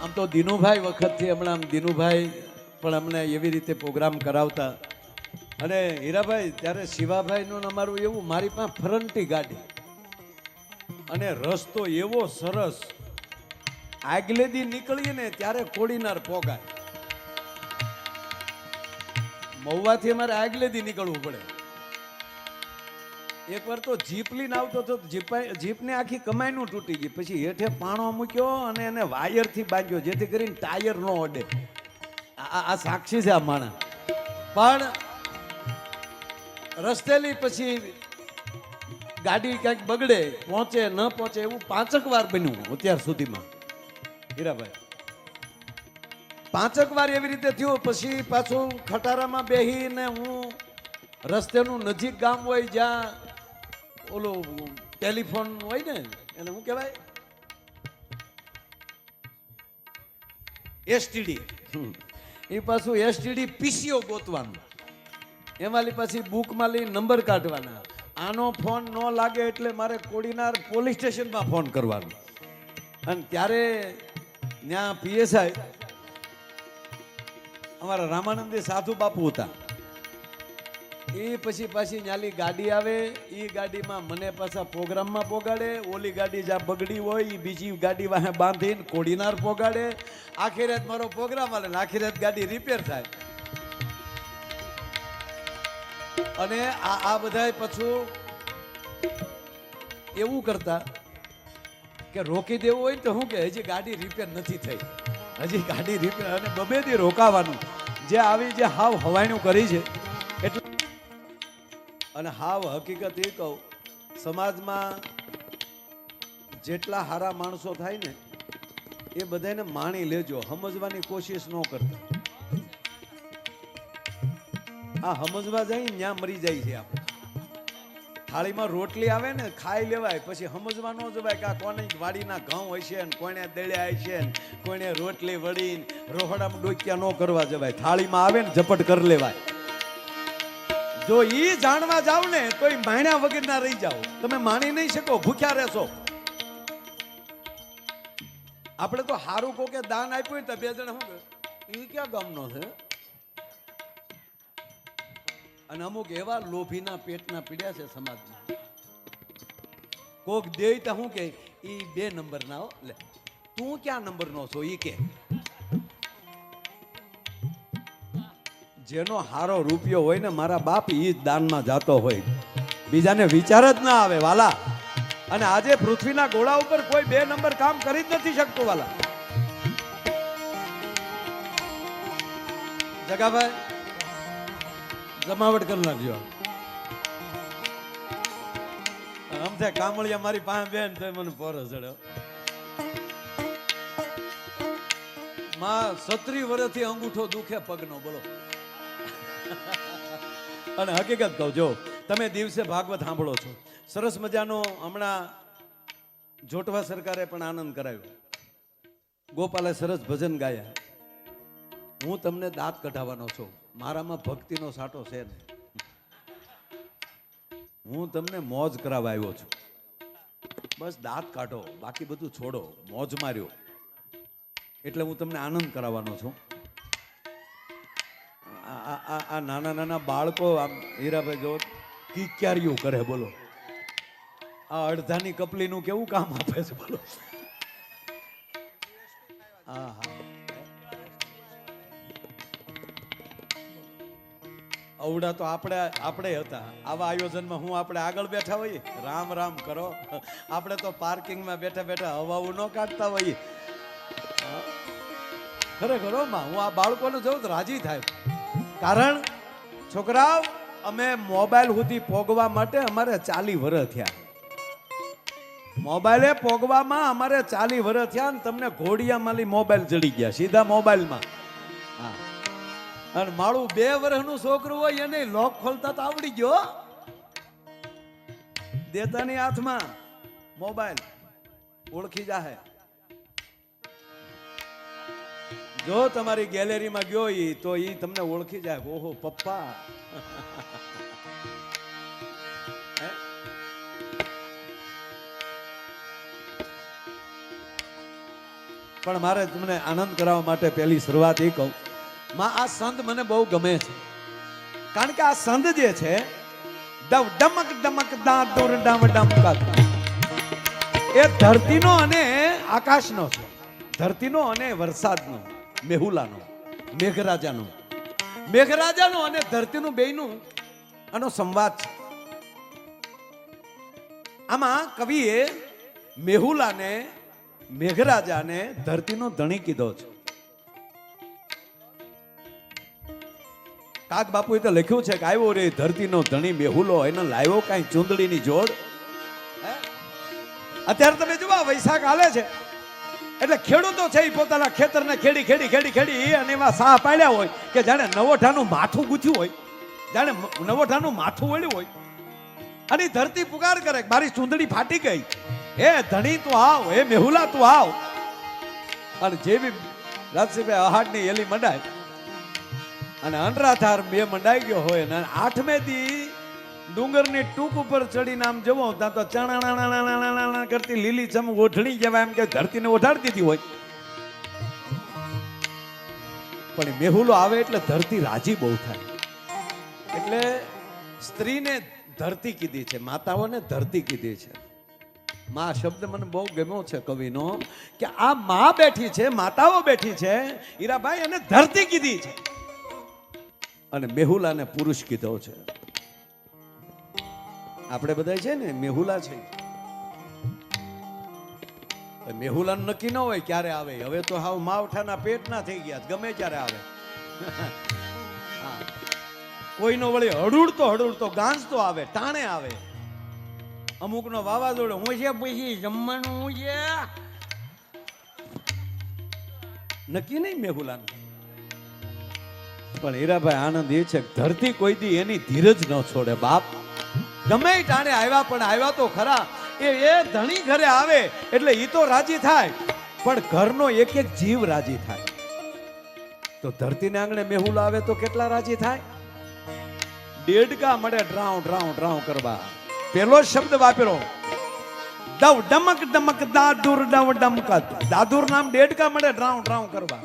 આમ તો દિનુભાઈ વખતથી હમણાં આમ દિનુભાઈ પણ અમને એવી રીતે પ્રોગ્રામ કરાવતા. અને હીરાભાઈ ત્યારે શિવાભાઈનું અમારું એવું, મારી પાસે ફરંટી ગાડી અને રસ્તો એવો સરસ, આગલેદી નીકળીએ ને ત્યારે કોડીનાર પોગાય. મહુવાથી અમારે આગલેદી નીકળવું પડે. એકવાર તો જીપ લઈને આવતો હતો, જીપને આખી કમાઈનું તૂટી ગઈ. પછી હેઠે પાણો મૂક્યો અને એને વાયરથી બાંધ્યો જેથી કરીને ટાયર ન અડે. આ સાક્ષી છે આ માણસ. પણ રસ્તેલી પછી ગાડી ક્યાંક બગડે, પહોંચે ન પહોંચે એવું 5 વાર બન્યું અત્યાર સુધીમાં. હીરાભાઈ 5 વાર એવી રીતે થયું. પછી પાછું ખટારામાં બેહીને હું રસ્તેનું નજીક ગામ હોય જ્યાં ઓલું ટેલિફોન હોય ને, એને શું કહેવાય, એસટીડી. એ પાછું એસટીડી પીસીઓ ગોતવાનું, એમાંલી પછી બુકમાં લઈ નંબર કાઢવાના. આનો ફોન ન લાગે એટલે મારે કોડીનાર પોલીસ સ્ટેશનમાં ફોન કરવાનો. અને ત્યારે ત્યાં પીએસઆઈ અમારા રામાનંદી સાધુ બાપુ હતા. એ પછી પાછી ન્યાલી ગાડી આવે, એ ગાડીમાં મને પાછા પ્રોગ્રામમાં પોગાડે. ઓલી ગાડી જ્યાં બગડી હોય એ બીજી ગાડી વાહે બાંધીને કોડીનાર પોગાડે. આખી રાત મારો પ્રોગ્રામ હાલે, આખી રાત ગાડી રિપેર થાય. અને આ બધાય પાછું એવું કરતા કે રોકી દેવું હોય તો શું કે હજી ગાડી રિપેર નથી થઈ, હજી ગાડી રિપેર, અને બબે દી રોકાવાનું. જે આવી જે હાવ હવાયણું કરી છે એટલે. અને હાવ હકીકત એ કહું, સમાજમાં જેટલા સારા માણસો થાય ને એ બધાને માણી લેજો, સમજવાની કોશિશ ન કરતા. આ સમજવા જાય ત્યાં મરી જાય છે આપણે. થાળીમાં રોટલી આવે ને ખાઈ લેવાય, પછી સમજવા ન જવાય કે આ કોને વાડીના ઘઉં હોય છે ને કોઈને દળ્યા હોય છે ને કોઈને રોટલી વળીને રોહડામાં ડોક્યા ન કરવા જવાય. થાળીમાં આવે ને ઝપટ કરી લેવાય. જો ઈ જાણવા જાવ ને તો એ માણ્યા વગર ના રહી જાવ. તમે માણી નહીં શકો, ભૂખ્યા રહેશો. આપણે તો હારું કો કે દાન આપ્યું તો 2 જણા શું ઈ ક્યાં ગામનો છે. અને અમુક એવા લોભીના પેટના પીડ્યા છે સમાજમાં. કોક દે તો શું કે ઈ 2 નંબર ના હો, લે તું ક્યાં નંબર નો છો ઈ કે. જેનો હારો રૂપિયો હોય ને મારા બાપ ઈ જ દાનમાં જાતો હોય, બીજાને વિચાર જ ના આવે વાલા. અને આજે પૃથ્વીના ગોળા ઉપર કોઈ 2 નંબર કામ કરી જ નથી શકતું વાલા. જગાભાઈ જમાવટ કરી નાખજો. આમ થાય કામળિયા મારી પાસે બેન તો મને પોરો ચડ્યો. માં 36 વર્ષથી અંગૂઠો દુખે પગનો, બોલો. અને હકીકત કહું, જો તમે દિવસે ભાગવત સાંભળો છો, સરસ મજાનો હમણાં જોટવા સરકારે પણ આનંદ કરાવ્યો. ગોપાલે સરસ ભજન ગાયા. હું તમને દાંત કઢાવવાનો છું, મારામાં ભક્તિનો સાટો છે ને. હું તમને મોજ કરાવવા આવ્યો છું. બસ દાંત કાઢો, બાકી બધું છોડો. મોજ માર્યો એટલે હું તમને આનંદ કરાવવાનો છું. આ નાના નાના બાળકો આમ હીરાભાઈ જો કિક્યારીઓ કરે, બોલો. આ અડધાની કપલીનું કેવું કામ આપે છે, બોલો. હા હા, અવડા તો આપણે હતા આવા આયોજનમાં. હું આપણે આગળ બેઠા હોઈએ, રામ રામ કરો. આપણે તો પાર્કિંગમાં બેઠા બેઠા હવાવું ન કાઢતા હોઈએ. ખરેખર માં હું આ બાળકોને જોઉં તો રાજી થાય. કારણ છોકરાઓ, અમે મોબાઈલ સુધી પોગવા માટે અમારે 40 વર્ષ થયા. મોબાઈલે પોગવામાં અમારે 40 વર્ષ થયા. ને તમને ઘોડિયામાં મોબાઈલ જડી ગયા સીધા મોબાઈલમાં. હા, અને મારું 2 વર્ષનું છોકરું હોય એને લોક ખોલતા તો આવડી ગયો. દેતાની હાથમાં મોબાઈલ ઓળખી જાહે. જો તમારી ગેલેરીમાં ગયો તો ઈ તમને ઓળખી જાય. ઓહો પપ્પા. પણ મારે તમને આનંદ કરાવવા માટે પહેલી શરૂઆત એ કહું, માં આ સંત મને બહુ ગમે છે. કારણ કે આ સંત જે છે ડમ ડમક ડમક દાદુર ડમ ડમક, એ ધરતીનો અને આકાશનો છે, ધરતીનો અને વરસાદનો, મેહુલાનો, મેઘરાજાનો, મેઘરાજાનો અને ધરતીનું બેયનું આનો સંવાદ છે. આમાં કવિએ મેહુલાને, મેઘરાજાને ધરતીનો ધણી કીધો છે. કાક બાપુએ તો લખ્યું છે કે આવ્યો રે ધરતીનો ધણી મેહુલો, એને લાવ્યો કાંઈ ચૂંદડીની જોડ. અત્યારે તમે જુઓ વૈશાખ હાલે છે એટલે ખેડૂતો છે એ પોતાના ખેતરને ખેડી ખેડી ખેડી ખેડી અને એમાં સાહ પાડ્યા હોય કે જાણે નવોઠાનું માથું ગૂંથ્યું હોય, જાણે નવોઠાનું માથું વળ્યું હોય. અને ધરતી પુકાર કરે મારી ચૂંદડી ફાટી ગઈ, હે ધણી તું આવ, હે મેહુલા તું આવ. અને જેવી રાજસિંહભાઈ અહાડની એલી મંડાય અને અનરાધાર બે મંડાઈ ગયો હોય ને આઠમે દી ડુંગરની ટૂંક ઉપર ચડીને આમ જવો ત્યાં તો ચણાણા કરતી લીલી ચમ ઓઢણી જેવા એમ કે ધરતીને ઓઢાડી દીધી હોય. પણ મેહુલો આવે એટલે ધરતી રાજી બહુ થાય. એટલે સ્ત્રીને ધરતી કીધી છે, માતાઓને ધરતી કીધી છે. માં શબ્દ મને બહુ ગમ્યો છે કવિનો, કે આ માં બેઠી છે, માતાઓ બેઠી છે હીરાભાઈ, અને ધરતી કીધી છે. અને મેહુલાને પુરુષ કીધો છે. આપણે બધા છે ને મેહુલા છે, મેહુલાનું નક્કી ન હોય ક્યારે આવે. હવે તો હાવ માવઠાના પેટના થઈ ગયા, ગમે ત્યારે આવે. કોઈનો વળી હડુડતો ગાંજતો આવે, ટાણે આવે. અમુકનો વાવાઝોડો હું છે પછી જમવાનું છે, નક્કી નહીં મેહુલાનું. પણ હીરાભાઈ આનંદ એ છે ધરતી કોઈ દી એની ધીરજ ન છોડે બાપ. ગમે ટાણે આવ્યા પણ આવ્યા તો ખરા. એ ધણી ઘરે આવે એટલે ઈ તો રાજી થાય, પણ ઘરનો એક એક જીવ રાજી થાય. તો ધરતીને આંગણે મેહુલા આવે તો કેટલા રાજી થાય. દેડકા મળે ડ્રાઉ ડ્રાઉ ડ્રાઉ કરવા. પેલો શબ્દ વાપરો દવ ડમક ડમક દાદુર ડવ ડમક. દાદુર નામ દેડકા મળે ડ્રાઉ ડ્રાઉ કરવા.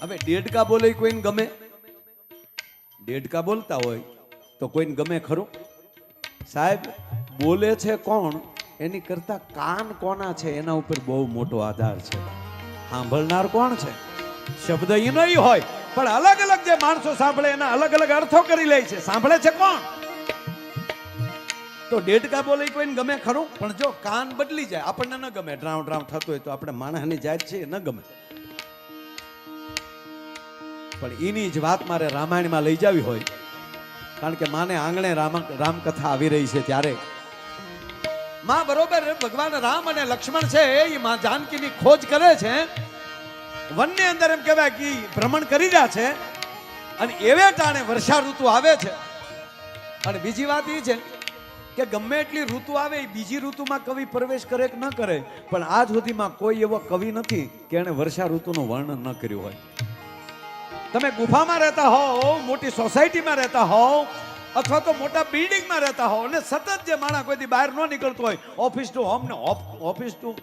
હવે દેડકા બોલે કોઈને ગમે? દેડકા બોલતા હોય તો કોઈને ગમે ખરું? સાહેબ બોલે છે કોણ એની કરતા કાન કોના છે એના ઉપર બહુ મોટો આધાર છે. સાંભળનાર કોણ છે? શબ્દ એ નહીં હોય પણ અલગ અલગ જે માણસો સાંભળે એના અલગ અલગ અર્થો કરી લે છે. સાંભળે છે કોણ? તો દેડકા બોલે કોઈને ગમે ખરું? પણ જો કાન બદલી જાય આપણને ન ગમે, ડ્રાઉ ડ્રાઉ થતું હોય તો આપણે માણસની જાત છે ન ગમે. પણ એની જ વાત મારે રામાયણમાં લઈ જવી હોય, કારણ કે માને આંગણે રામકથા આવી રહી છે ત્યારે માં બરોબર ભગવાન રામ અને લક્ષ્મણ છે એ માં જાનકીની ખોજ કરે છે. વનની અંદર એમ કહેવાય કે ભ્રમણ કરી રહ્યા છે અને એવે ટાણે વર્ષા ઋતુ આવે છે. અને બીજી વાત એ છે કે ગમે એટલી ઋતુ આવે એ બીજી ઋતુમાં કવિ પ્રવેશ કરે કે ન કરે, પણ આજ સુધીમાં કોઈ એવો કવિ નથી કે એને વર્ષા ઋતુનું વર્ણન ન કર્યું હોય. તમે ગુફામાં રહેતા હોવ, મોટી સોસાયટીમાં રહેતા હોવ, અથવા તો મોટા બિલ્ડિંગમાં રહેતા હોવ અને સતત જે માણસ કોઈ દી બહાર ન નીકળતો હોય, ઓફિસ ટુ હોમ ને office to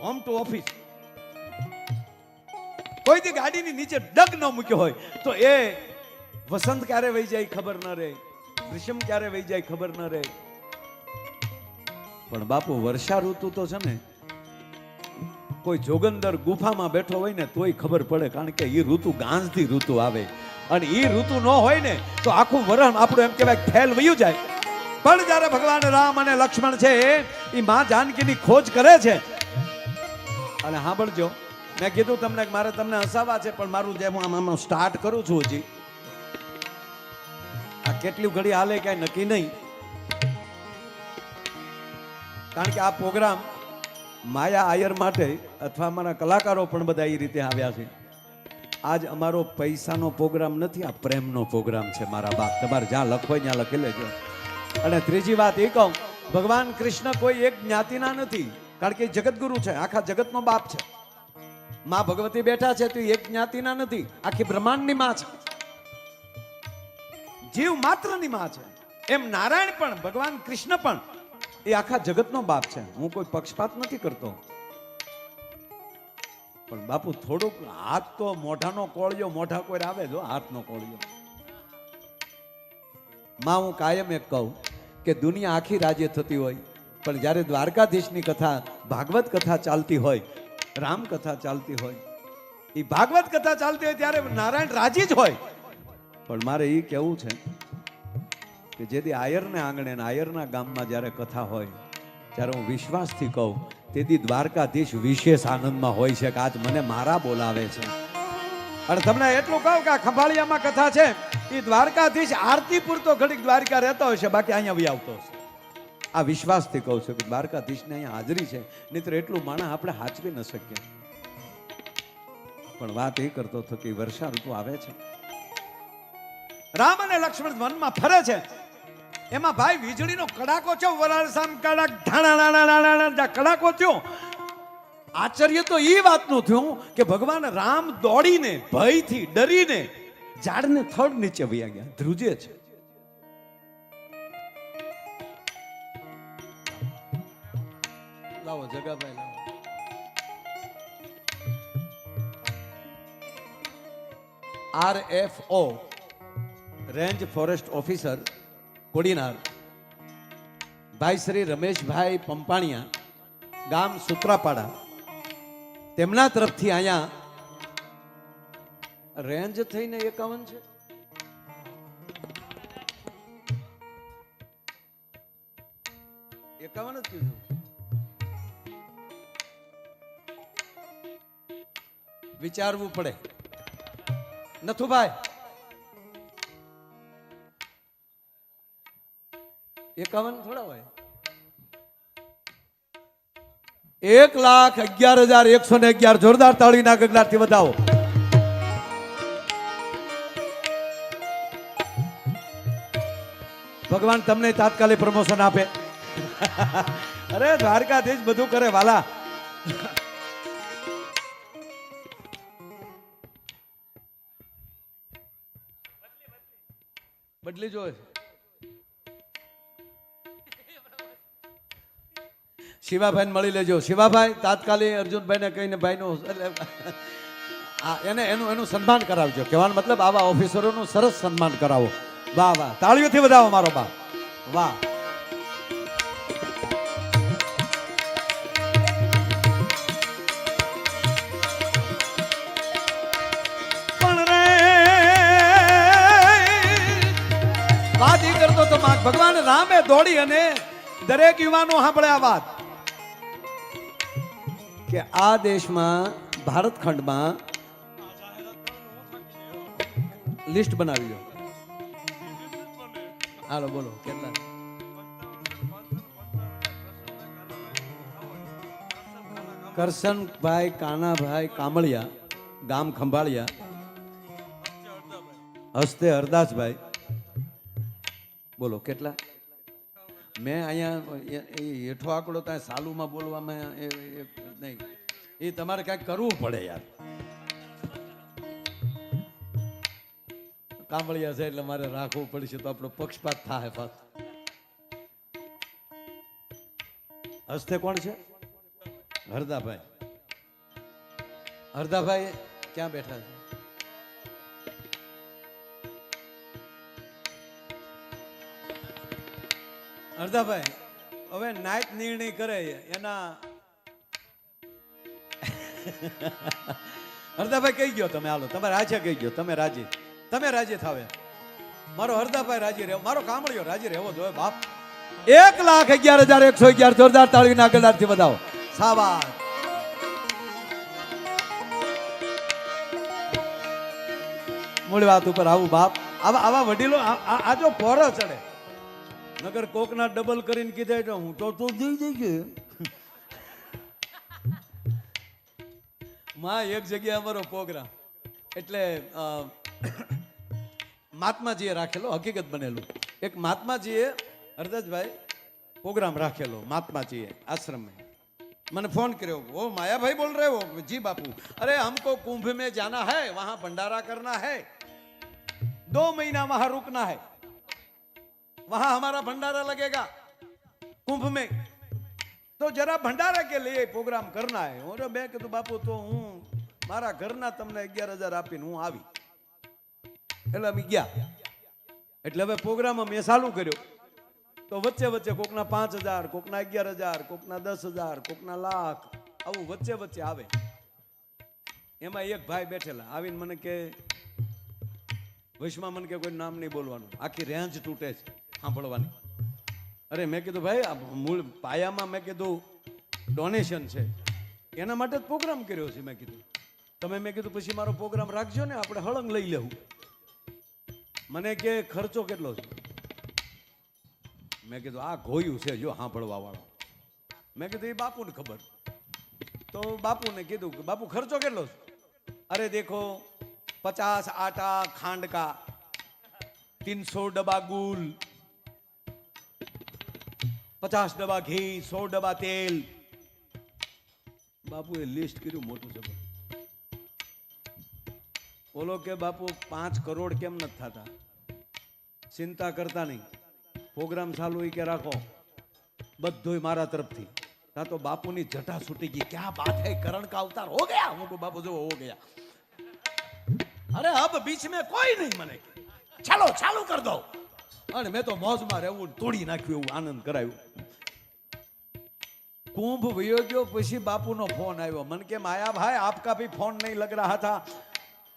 home to office, કોઈ દી ગાડીની નીચે ડગ ન મૂક્યો હોય તો એ વસંત ક્યારે વહી જાય ખબર ન રહે, ગ્રીષ્મ ક્યારે વહી જાય ખબર ન રહે. પણ બાપુ વર્ષા ઋતુ તો છે ને કોઈ જોગંદર ગુફામાં બેઠો હોય ને તોય ખબર પડે, કારણ કે એ ઋતુ ગાંજથી ઋતુ આવે. અને એ ઋતુ ન હોય ને તો આખું વરણ આપણું એમ કહેવાય ફેલ વયું જાય. પણ જ્યારે ભગવાન રામ અને લક્ષ્મણ છે એ માં જાનકીની ખોજ કરે છે. અને સાંભળજો, મેં કીધું તમને મારે તમને હસાવા છે, પણ મારું જે હું આમ સ્ટાર્ટ કરું છું હજી આ કેટલી ઘડી હાલે ક્યાંય નક્કી નહીં. કારણ કે આ પ્રોગ્રામ માયા આયર માટે અથવા અમારા કલાકારો પણ બધા એ રીતે આવ્યા છે. આજ અમારો પૈસાનો પ્રોગ્રામ નથી, આ પ્રેમનો પ્રોગ્રામ છે મારા બાપ. તમારે જ્યાં લખો ત્યાં લખી લેજો. અને ત્રીજી વાત એ કહું, ભગવાન કૃષ્ણ કોઈ એક જ્ઞાતિના નથી, કારણ કે જગતગુરુ છે, આખા જગતનો બાપ છે. માં ભગવતી બેઠા છે તો એક જ્ઞાતિના નથી, આખી બ્રહ્માંડની માં છે, જીવ માત્રની માં છે. એમ નારાયણ પણ, ભગવાન કૃષ્ણ પણ એ આખા જગતનો બાપ છે. હું કોઈ પક્ષપાત નથી કરતો, પણ બાપુ થોડુંક હાથ તો મોઢાનો કોળિયો, મોઢા કોઈ આવે જો હાથનો કોળિયો. માં હું કાયમ એક કહું કે દુનિયા આખી રાજ્ય થતી હોય, પણ જ્યારે દ્વારકાધીશની કથા, ભાગવત કથા ચાલતી હોય, રામ કથા ચાલતી હોય, એ ભાગવત કથા ચાલતી હોય ત્યારે નારાયણ રાજી જ હોય. પણ મારે એ કેવું છે કે જેથી આયરને આંગણે ને આયરના ગામમાં જ્યારે કથા હોય ત્યારે હું વિશ્વાસથી કહું તેથી દ્વારકાધીશ વિશેષ આનંદમાં હોય છે કે આજ મને મારા બોલાવે છે. અને તમને એટલું કહું કે આ ખંભાળિયામાં કથા છે, એ દ્વારકાધીશ આરતી પૂરતો ઘડીક દ્વારકા રહેતો હશે, બાકી અહીંયા બી આવતો હશે. આ વિશ્વાસથી કહું છું કે દ્વારકાધીશને અહીંયા હાજરી છે, નહીતર એટલું માણસ આપણે હાચવી ન શકીએ. પણ વાત એ કરતો હતો કે વર્ષા ઋતુ આવે છે, રામ અને લક્ષ્મણ વનમાં ફરે છે, એમાં ભાઈ વીજળીનો કડાકો થયો, વરાળ સામ કડાક ઢાણા કડાકો થયો. આશ્ચર્ય તો એ વાતનું થયું કે ભગવાન રામ દોડીને ભયથી ડરીને ઝાડને થડ નીચે વયા ગયા, ધ્રુજે છે. લાવો જગાભાઈ લાવો. RFO range forest officer Kodinar ભાઈ શ્રી રમેશભાઈ પંપાણિયા, ગામ સુત્રાપાડા, તેમના તરફથી અહીંયા રેન્જ થઈને 51 છે. જ કીધું. વિચારવું પડે નથુભાઈ. 51 થોડા હોય. 1,11,111 જોરદાર તાળીના ગગડાટથી વધાવો. ભગવાન તમને તાત્કાલિક પ્રમોશન આપે. અરે દ્વારકાધીશ બધું કરે વાલા. બદલી જો શિવાભાઈ મળી લેજો. શિવાભાઈ તાત્કાલિક અર્જુનભાઈ ને કહીને ભાઈ નું એનું સન્માન કરાવજો. કહેવાનો મતલબ આવા ઓફિસરોનું સરસ સન્માન કરાવો. વાહ વાહ, તાળીઓથી વધાવો મારો બાપ. વાહ. વાત એ કરતો તો ભગવાન રામે દોડી અને દરેક યુવાનો સાંભળે આ વાત કે આ દેશમાં ભારત ખંડમાં લિસ્ટ બનાવી લો. હાલો બોલો કેટલા? કરશનભાઈ કાનાભાઈ કામળિયા, ગામ ખંભાળિયા, હસ્તે હરદાસભાઈ. બોલો કેટલા? મેં અહીંયા હેઠો આંકડો ત્યાં સાલુમાં બોલવામાં નહીં, એ તમારે કાંઈક કરવું પડે યાર. કામળિયા છે એટલે મારે રાખવું પડશે, તો આપણો પક્ષપાત થાય પાછો. હસ્તે કોણ છે? હરદાભાઈ. હરદાભાઈ ક્યાં બેઠા છે? હરદાભાઈ હવે નાયક નિર્ણય કરે એના. હરદાભાઈ કહી ગયો તમે હાલો, તમે રાજા કહી ગયો, તમે રાજી થાવે. મારો હરદાભાઈ રાજી રહેવો, મારો કામળિયો રાજી રહેવો જોઈએ બાપ. 1,11,111 જોરદાર તાળીના ગળાથી વધાવો. શાબાશ. મૂળ વાત ઉપર આવું બાપ, આવા વડીલો આ જો પોરો ચડે, નગર કોકના ડબલ કરીને કીધા તો હું તો જઈ ગયો. માં એક જગ્યાએ અમારો પ્રોગ્રામ એટલે મહાત્માજીએ રાખેલો, હકીકત બનેલું. એક મહાત્માજીએ હરદાસભાઈ પ્રોગ્રામ રાખેલો, મહાત્માજીએ આશ્રમ में. मैंने फोन કર્યો, वो माया भाई बोल रहे हो? जी बापू, अरे हमको कुंभ में जाना है, वहां भंडारा करना है, 2 महीना वहां रुकना है, वहां हमारा भंडारा लगेगा कुंभ में, तो जरा भंडारा के लिए प्रोग्राम करना है. और मैं कहूँ बापू तो हूँ મારા ઘરના તમને 11,000 આપીને હું આવી. એટલે અમે ગયા. એટલે હવે પ્રોગ્રામ મેં ચાલુ કર્યો તો વચ્ચે વચ્ચે કોકના 5,000, કોકના 11,000, કોકના 10,000, કોકના લાખ, આવું વચ્ચે વચ્ચે આવે. એમાં એક ભાઈ બેઠેલા આવીને મને કે વૈશમાં મને કે કોઈ નામ નહીં બોલવાનું, આખી રેન્જ તૂટે છે સાંભળવાની. અરે મેં કીધું ભાઈ આ મૂળ પાયામાં મેં કીધું ડોનેશન છે એના માટે જ પ્રોગ્રામ કર્યો છે. મેં કીધું તમે મેં કીધું પછી મારો પ્રોગ્રામ રાખજો ને, આપણે હળંગ લઈ લેવું. મને કે ખર્ચો કેટલો છે? મેં કીધું આ ઘોયું છે જો સાંભળવા વાળો. મેં કીધું એ બાપુને ખબર. તો બાપુને કીધું કે બાપુ ખર્ચો કેટલો છે? અરે દેખો 50 आटा खांड का, 300 डब्बा गुल, 50 डब्बा घी, 100 डब्बा तेल. बापू એ લિસ્ટ કર્યું મોટું છે. બોલો કે બાપુ 5 કરોડ કેમ નથી થતા? ચિંતા કરતા નહીં, પ્રોગ્રામ ચાલુ કે રાખો, બધું મારા તરફથી. તા તો બાપુની જટા છૂટી ગઈ. ક્યાં બાત હે, કરણ का अवतार हो गया. હું તો બાપુ જો હો ગયા. અરે અબ બીચ में કોઈ નહીં. મને ચાલો ચાલુ કર દો. અને મેં તો મોજમાં રહેવું તોડી નાખ્યું એવું આનંદ કરાવ્યું. कुंभ वयो गयो પછી બાપુનો ફોન આવ્યો. मन के माया भाई आपका भी फोन नहीं लग रहा था.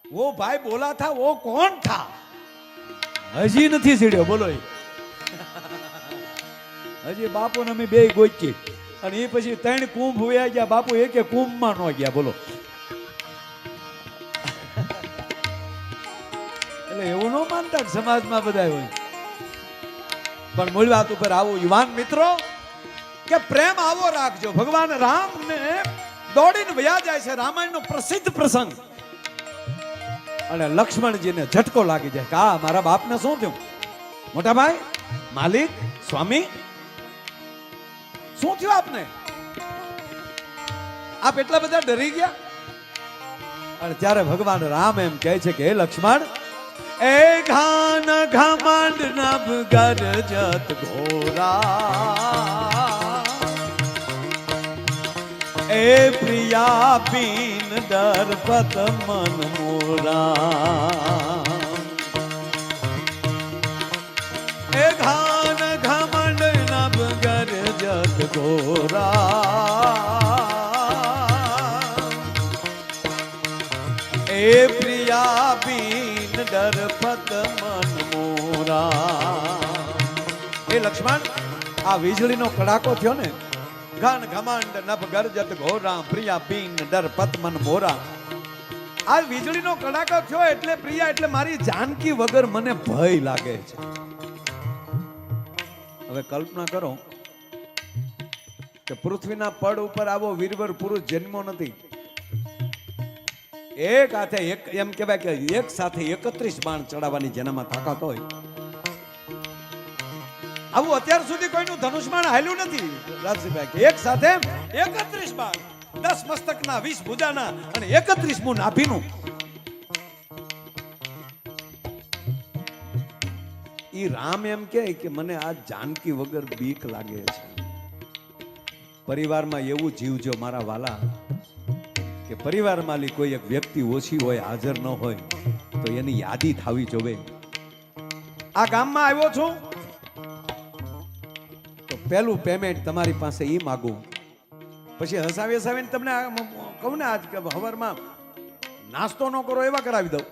वो भाई बोला था वो कौन था? હજી નથી સીડ્યો. બોલો હજી બાપુને અમે બે ગોચી અને એ પછી 3 કુંભ વયા ગયા. બાપુ એકે કુંભમાં ન ગયા. બોલો એટલે એવું ન માનતા સમાજમાં બધા હોય. પણ મૂળ વાત ઉપર આવું યુવાન મિત્રો કે પ્રેમ આવો રાખજો. ભગવાન રામ ને દોડીને વયા જાય છે. રામાયણનો પ્રસિદ્ધ પ્રસંગ. અને લક્ષ્મણજીને ઝટકો લાગી જાય કે આ મારા બાપને શું થયું? મોટા ભાઈ, માલિક, સ્વામી, શું થયું આપને? આપ એટલા બધા ડરી ગયા? અને ત્યારે ભગવાન રામ એમ કહે છે કે હે લક્ષ્મણ, એ ઘાન ઘમંડ નભ ગરજત ઘોરા, એ પ્રિયા બીન દરપત મન મોરા, એ ઘાન ઘમંડ નભ ગરજત ઘોરા, એ પ્રિયા બીન દરપત મન મોરા. એ લક્ષ્મણ, આ વીજળીનો કડાકો થયો ને, ઘન ઘમંડ નભ ગરજત ઘોરા, પ્રિયા બીન દરપત મન મોરા. આ વીજળીનો કડાકો થયો એટલે પ્રિયા એટલે મારી જાનકી વગર મને ભય લાગે છે. હવે કલ્પના કરો કે પૃથ્વીના પડ ઉપર આવો વીરવર પુરુષ જન્મો નથી. એક હાથે એક, એમ કહેવાય કે એક સાથે 31 બાણ ચડાવવાની જેનામાં તાકાત હોય, આવું અત્યાર સુધી કોઈનું ધનુષબાણ હાલ્યું નથી. રાજસીભાઈ કે એક સાથે 31 બાણ, 10 મસ્તકના, 20 ભુજાના અને 31 મું નાભીનું. ઈ રામ એમ કે મને આ જાનકી વગર બીક લાગે છે. પરિવારમાં એવું જીવજો મારા વાલા કે પરિવારમાં કોઈ એક વ્યક્તિ ઓછી હોય, હાજર ન હોય તો એની યાદી થવી જોવે. આ ગામમાં આવ્યો છું તો પહેલું પેમેન્ટ તમારી પાસે ઈ માગું, પછી હસાવી હસાવીને તમને કહું ને આજ કે હવારમાં નાસ્તો ન કરો એવા કરાવી દઉં.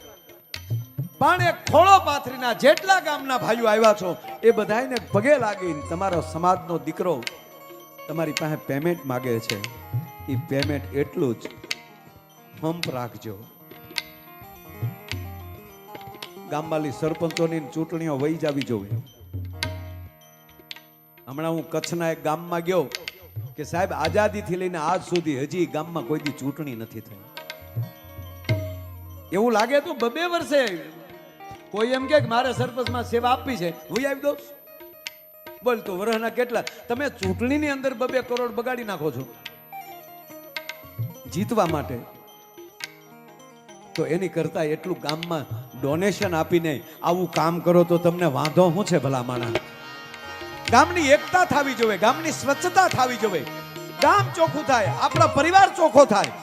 પણ એક ખોળો પાથરીના જેટલા ગામના ભાઈઓ આવ્યા છો એ બધાને પગે લાગીને તમારો સમાજનો દીકરો તમારી પાસે પેમેન્ટ માગે છે. એ પેમેન્ટ એટલું જ હંપ રાખજો. ગામવાલી સરપંચોની ચૂંટણીઓ વહી જાવી જોવે. હમણાં હું કચ્છના એક ગામમાં ગયો કે સાહેબ આઝાદીથી લઈને આજ સુધી હજી ગામમાં કોઈ દી ચૂંટણી નથી થઈ. એવું લાગે તો 2 વર્ષે કોઈ એમ કે મારે સરપંચમાં સેવા આપવી છે, હું આવી દઉં. બોલ તો વરહના કેટલા તમે ચૂંટણીની અંદર 2 કરોડ બગાડી નાખો છો જીતવા માટે. તો એની કરતા એટલું ગામમાં ડોનેશન આપીને આવું કામ કરો તો તમને વાંધો શું છે ભલા માણા? ગામની એકતા થવી જોઈએ, ગામની સ્વચ્છતા થવી જોઈએ, ગામ ચોખ્ખું થાય, આપણા પરિવાર ચોખ્ખો થાય.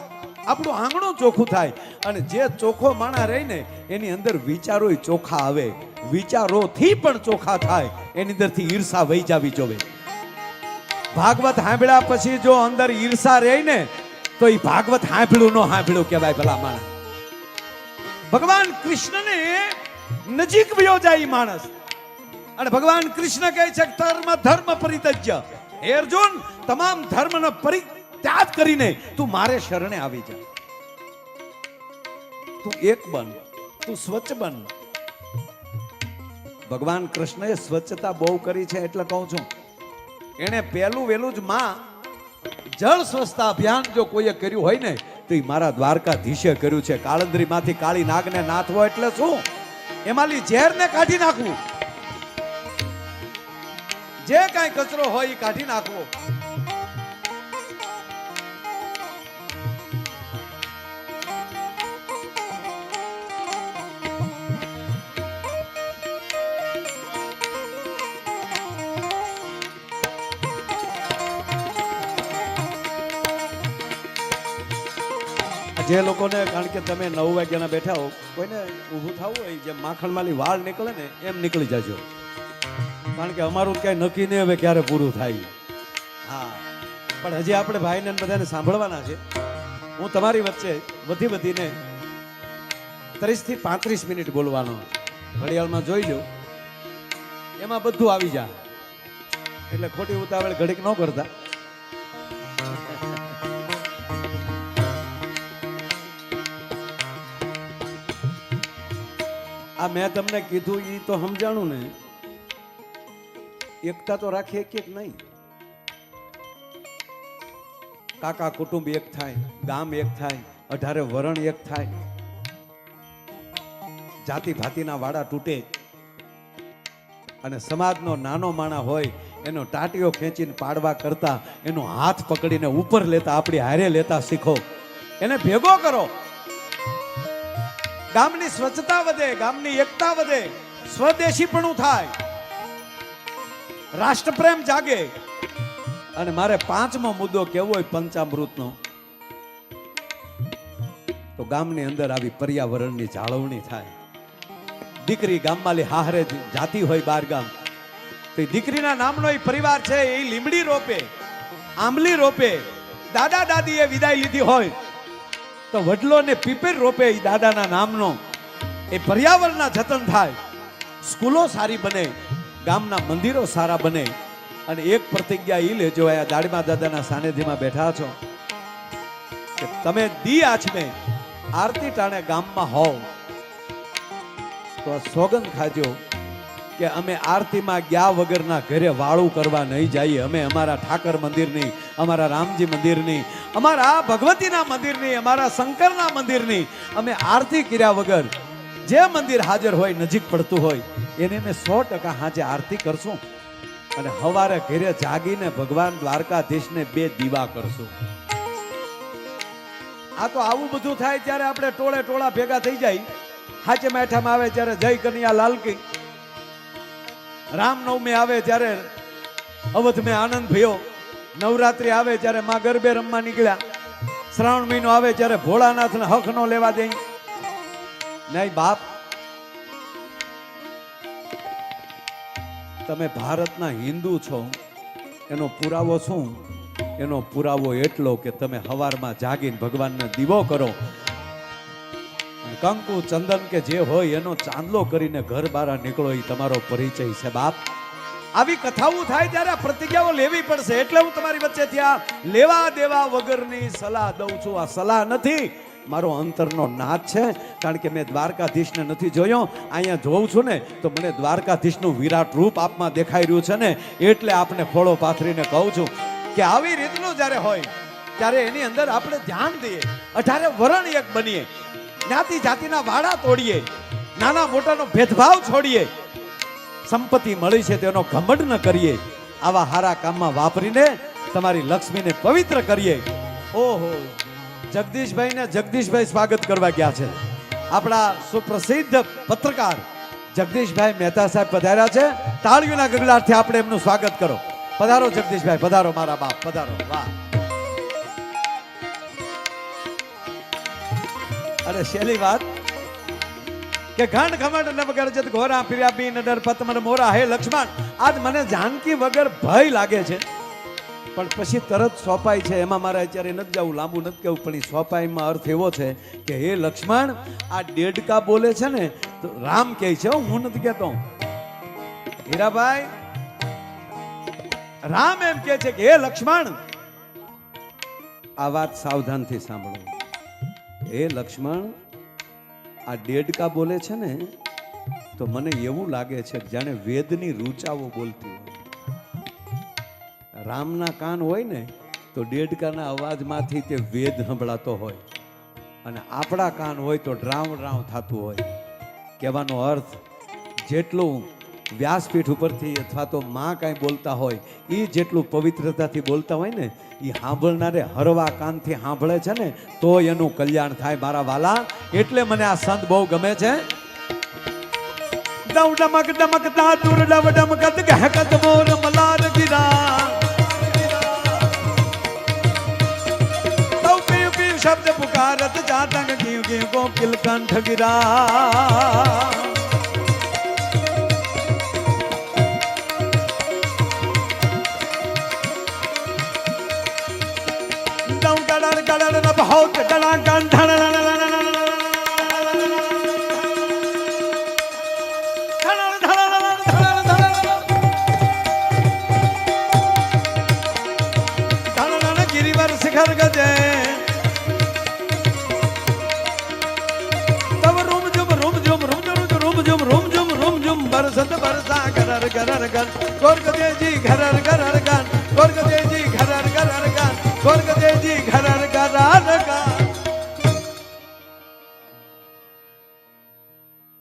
આપણું આંગણું ચોખ્ખું થાય. અને જે ચોખ્ખો માણા રહીને એની અંદર વિચારોય ચોખ્ખા આવે, વિચારોથી પણ ચોખ્ખા થાય. એની અંદરથી ઈર્ષા વહી જાવી જોવે. ભાગવત સાંભળ્યા પછી જો અંદર ઈર્ષા રહે ને તો એ ભાગવત સાંભળ્યું ન સાંભળ્યું કહેવાય ભલા માણસ. ભગવાન કૃષ્ણને નજીક વયો જાય માણસ. અને ભગવાન કૃષ્ણ કહે છે ધર્મ પરિત્યજ્ય. હે અર્જુન, તમામ ધર્મનો પરિત્યાગ કરીને તું મારે શરણે આવી જા. તું એક બન, તું સ્વચ્છ બન. ભગવાન કૃષ્ણએ સ્વચ્છતા બહુ કરી છે એટલે કહું છું. એને પહેલું વેલું જ માં જળ સ્વચ્છતા અભિયાન જો કોઈએ કર્યું હોય ને તો એ મારા દ્વારકાધીશે કર્યું છે. કાળંદરી માંથી કાળી નાગને નાથવો એટલે શું? એમાંની ઝેરને કાઢી નાખવું. જે કાંઈ કચરો હોય એ કાઢી નાખવો. જે લોકોને, કારણ કે તમે 9 વાગ્યાના બેઠા હો, કોઈને ઊભું થવું હોય જેમ માખણમાંથી વાળ નીકળે ને એમ નીકળી જજો. કારણ કે અમારું કઈ નક્કી નહીં હવે ક્યારે પૂરું થાય. હા, પણ હજી આપણે ભાઈને બધાને સાંભળવાના છે. હું તમારી વચ્ચે વધીને 30 થી 35 મિનિટ બોલવાનો. ઘડિયાળમાં જોઈ લો, એમાં બધું આવી જાય. એટલે ખોટી ઉતાવળ ઘડીક ન કરતા. આ મેં તમને કીધું એ તો સમજાણું ને. એકતા તો રાખીએ કે નહીં. કાકા કુટુંબ એક થાય, ગામ એક થાય, 18 વરણ એક થાય, જાતિ ભાતિના વાડા તૂટે. અને સમાજનો નાનો માણા હોય એનો ટાટીઓ ખેંચીને પાડવા કરતા એનો હાથ પકડીને ઉપર લેતા, આપણી હારે લેતા શીખો. એને ભેગો કરો. ગામની સ્વચ્છતા વધે, ગામની એકતા વધે, સ્વદેશીપણું થાય, રાષ્ટ્રપ્રેમ જાગે. અને મારે 5મો મુદ્દો કેવો હોય પંચામૃતનો, તો ગામની અંદર આવી પર્યાવરણની જાળવણી થાય. દીકરી ગામમાં હાહરે જાતી હોય 12 ગામ, તો દીકરીના નામનો એ પરિવાર છે એ લીમડી રોપે, આંબલી રોપે. દાદા દાદીએ વિદાય લીધી હોય તો વડલો ને પીપર રોપે એ દાદાના નામનો. એ પર્યાવરણના જતન થાય, સ્કૂલો સારી બને, ગામના મંદિરો સારા બને. અને એક પ્રતિજ્ઞા એ લેજો, આ દાડીમાં દાદાના સાનિધ્યમાં બેઠા છો કે તમે દી આચમે આરતી ટાણે ગામમાં હોવ તો સોગંદ ખાજો કે અમે આરતીમાં ગયા વગરના ઘરે વાળું કરવા નહીં જઈએ. અમે અમારા ઠાકર મંદિરની, અમારા રામજી મંદિરની, અમારા ભગવતીના મંદિરની, અમારા શંકરના મંદિરની અમે આરતી કર્યા વગર જે મંદિર હાજર હોય, નજીક પડતું હોય, એને અમે 100% હાજે આરતી કરશું. અને હવારે ઘરે જાગીને ભગવાન દ્વારકાધીશને 2 દીવા કરશું. આ તો આવું બધું થાય ત્યારે આપણે ટોળે ટોળા ભેગા થઈ જાય. હાચે માઠામાં આવે ત્યારે જય કનૈયા લાલ કી, રામનવમી આવે ત્યારે અવધ મેં આનંદ ભયો, નવરાત્રી આવે ત્યારે માં ગરબે રમવા નીકળ્યા, શ્રાવણ મહિનો આવે ત્યારે ભોળાનાથને હક નો લેવા દે. નહીં બાપ, તમે ભારતના હિન્દુ છો એનો પુરાવો શું? એનો પુરાવો એટલો કે તમે હવારમાં જાગીને ભગવાનને દીવો કરો, કંકુ ચંદન કે જે હોય એનો ચાંદલો કરીને ઘર બહાર નીકળો. એ તમારો પરિચય છે બાપ. આવી કથાઓ થાય ત્યારે પ્રતિજ્ઞાઓ લેવી પડશે. એટલે હું તમારી વચ્ચે ત્યાં લેવા દેવા વગરની સલાહ દઉં છું. આ સલાહ નથી, મારો અંતરનો નાદ છે. કારણ કે મેં દ્વારકાધીશને નથી જોયો, અહીંયા જોઉં છું ને તો મને દ્વારકાધીશનું વિરાટ રૂપ આપમાં દેખાઈ રહ્યું છે ને, એટલે આપને ખોળો પાથરીને કહું છું કે આવી રીતનું જ્યારે હોય ત્યારે એની અંદર આપણે ધ્યાન દઈએ, 18 વરણ એક બનીએ, જ્ઞાતિ જાતિના વાડા તોડીએ, નાના મોટાનો ભેદભાવ છોડીએ, સંપત્તિ મળી છે તેનો ઘમંડ ન કરીએ, આવા હારા કામમાં વાપરીને તમારી લક્ષ્મીને પવિત્ર કરીએ. ઓહો, જગદીશભાઈ સ્વાગત કરવા ગયા છે. આપણા સુપ્રસિદ્ધ પત્રકાર જગદીશભાઈ મહેતા સાહેબ પધાર્યા છે. તાળીઓના ગગડાટથી આપણે એમનું સ્વાગત કરો. પધારો જગદીશભાઈ, પધારો મારા બાપ, પધારો. વાહ. અરે શેલી વાત કે ઘણ ઘમંડ ન વગર જત ઘોરા ફિર્યા બી ન ડર પતમન મોરા. હે લક્ષ્મણ, આજ મને જાનકી વગર ભય લાગે છે, પણ પછી તરત સોંપાય છે. એમાં મારે અત્યારે નથી જવું, લાંબુ નથી કહેવું, પણ એ સોંપાઈમાં અર્થ એવો છે કે હે લક્ષ્મણ, આ દેડકા બોલે છે ને તો રામ કહે છે, હું નથી કહેતો. હીરાભાઈ, રામ એમ કહે છે કે હે લક્ષ્મણ, આ વાત સાવધાનથી સાંભળો. હે લક્ષ્મણ, આ દેડકા બોલે છે ને તો મને એવું લાગે છે જાણે વેદની રૂચાઓ બોલતી હોય. રામના કાન હોય ને તો દેડકાના અવાજમાંથી તે વેદ સંભળાતો હોય, અને આપણા કાન હોય તો ડ્રાવ ડ્રાવ થતું હોય. કહેવાનો અર્થ, જેટલું વ્યાસપીઠ ઉપરથી અથવા તો માં કાંઈ બોલતા હોય એ જેટલું પવિત્રતાથી બોલતા હોય ને, એ સાંભળનારે હરવા કાનથી સાંભળે છે ને તો એનું કલ્યાણ થાય મારા વાલા. એટલે મને આ સંત બહુ ગમે છે. દમ ડમક ડમક દાતુર ડમ ડમકત ગહકત મોર મલાર ગિરા, શબ્દ પુકારત જાતંગ ગીવ ગીવ કોકિલ કંઠ ગિરા. દમ કડર કડર ન બહોત ડલા કંઠ ગિરિવર શિખર ગજે बरसत बरसा घरर घरर घन स्वर्ग देजी घरर घरर घन स्वर्ग देजी घरर घरर घन स्वर्ग देजी घरर घरर घन.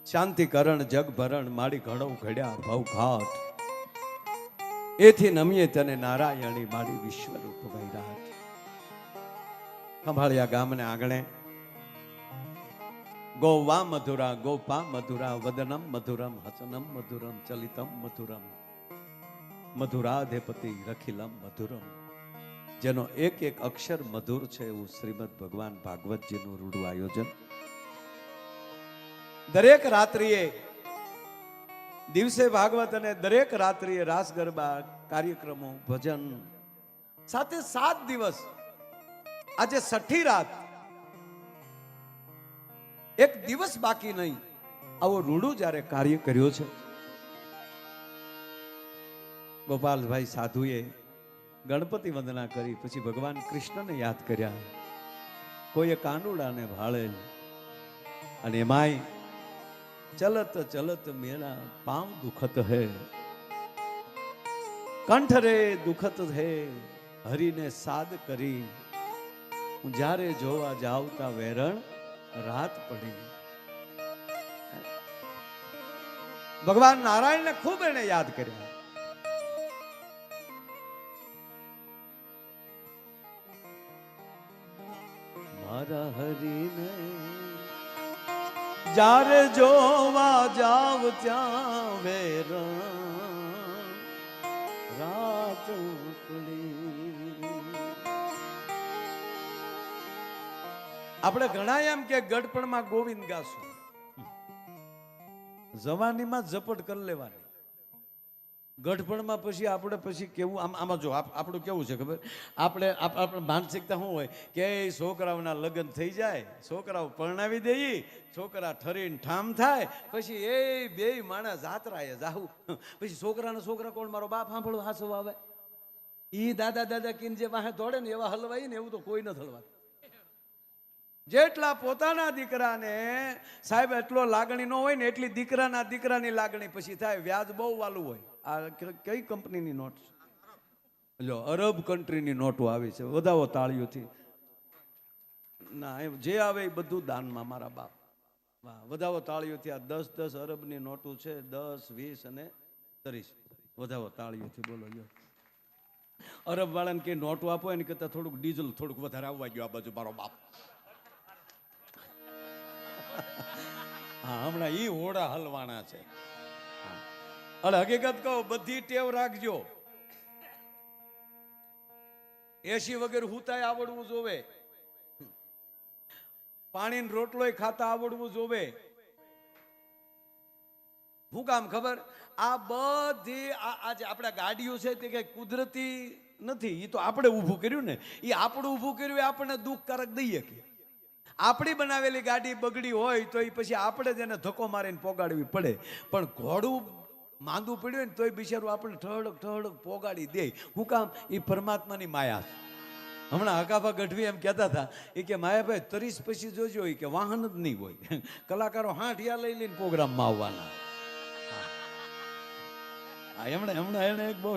શાંતિ કરણ જગ ભરણ માડી ઘણો ઘડ્યા ભવ ઘાટ, એથી નમીએ તને નારાયણી માડી વિશ્વરૂપ વૈરાટ. ખંભાળિયા ગામને આંગણે ગોવા મધુરા ગોપા મધુરા વદનમ મધુરમ હસનમ મધુરમ ચલિતમ મધુરમ મધુરાધેપતિ રખિલમ મધુરમ. જેનો એક એક અક્ષર મધુર છે એવું શ્રીમદ ભગવાન ભાગવતજીનું રૂડું આયોજન. દરેક રાત્રિએ દિવસે ભાગવત અને દરેક રાત્રિએ રાસ ગરબા કાર્યક્રમો ભજન સાથે 7 દિવસ. આજે 6ઠી રાત, એક દિવસ બાકી નહીં. આવો રૂડું જ્યારે કાર્ય કર્યો છે, ગોપાલભાઈ સાધુએ ગણપતિ વંદના કરી, પછી ભગવાન કૃષ્ણને યાદ કર્યા, કોઈએ કાનુડાને ભાળેલ, અને એમાંય ચલત ચલત મેરા પામ દુખત હે, કંઠ રે દુખત હે, હરિને સાદ કરી, હું જ્યારે જોવા જાવતા વેરણ રાત પડી. ભગવાન નારાયણને ખૂબ એને યાદ કર્યા. મારા હરિને જ્યારે જોવા જાવ ત્યાં વેરણ રાત પડી. આપણે ઘણા એમ કે ગઢપણમાં ગોવિંદ ગાશું, જવાનીમાં ઝપટ કરી લેવાની. ગઢપણમાં પછી આપણે પછી કેવું, આમાં જો આપણું કેવું છે ખબર, આપણે માનસિકતા શું હોય કે છોકરાઓના લગ્ન થઈ જાય, છોકરાઓ પરણાવી દઈએ, છોકરા ઠરીને ઠામ થાય, પછી એ બે માણસ જાત્રાએ જાવું, પછી છોકરા કોણ, મારો બાપ સાંભળો હાસો આવે, ઈ દાદા દાદા કીને જે વાહે દોડે ને એવા હલવાઈ ને એવું તો કોઈ ન હલવા. જેટલા પોતાના દીકરાને સાહેબ એટલો લાગણી ન હોય ને એટલી દીકરાની લાગણી પછી થાય. વ્યાજ બહુ વાલું હોય. આ કઈ કંપનીની નોટ છે? જો અરબ કન્ટ્રીની નોટો આવી છે. વધાવો તાળીઓથી. ના એમ જે આવે એ બધું દાનમાં મારા બાપ. વાહ, વધાવો તાળીઓથી. આ 10 અરબની નોટો છે, 10, 20 અને 30. વધાવો તાળીઓથી બોલો. જો અરબ વાળાને કે નોટો આપો એને કરતા થોડુંક ડીઝલ થોડુંક વધારે આવવા ગયો આ બાજુ મારો બાપ. હા, હમણાં ઈ હોડા હલવાના છે. અને હકીકત કહો, બધી ટેવ રાખજો. 80 વગર હુતાય આવડવું જોવે. પાણીનો રોટલોય ખાતા આવડવું જોવે. શું કામ ખબર? આ બધી આજે આપણા ગાડીઓ છે તે કઈ કુદરતી નથી, એ તો આપણે ઊભું કર્યું ને. એ આપણું ઊભું કર્યું એ આપણને દુઃખકારક દઈએ કે આપણી બનાવેલી ગાડી બગડી હોય તો એ પછી આપણે જ એને ધક્કો મારીને પોગાડવી પડે. પણ ઘોડું માંદું પડ્યું ને તોય બિચારું આપણે ઠળક ઠળક પોગાડી દે. શું કામ? એ પરમાત્માની માયા છે. હમણાં હકાભા ગઢવી એમ કહેતા હતા એ કે માયાભાઈ 30 પછી જોજો એ કે વાહન જ નહીં હોય, કલાકારો હાંઠિયા લઈ લઈને પ્રોગ્રામમાં આવવાના. હમણાં એને એક બહુ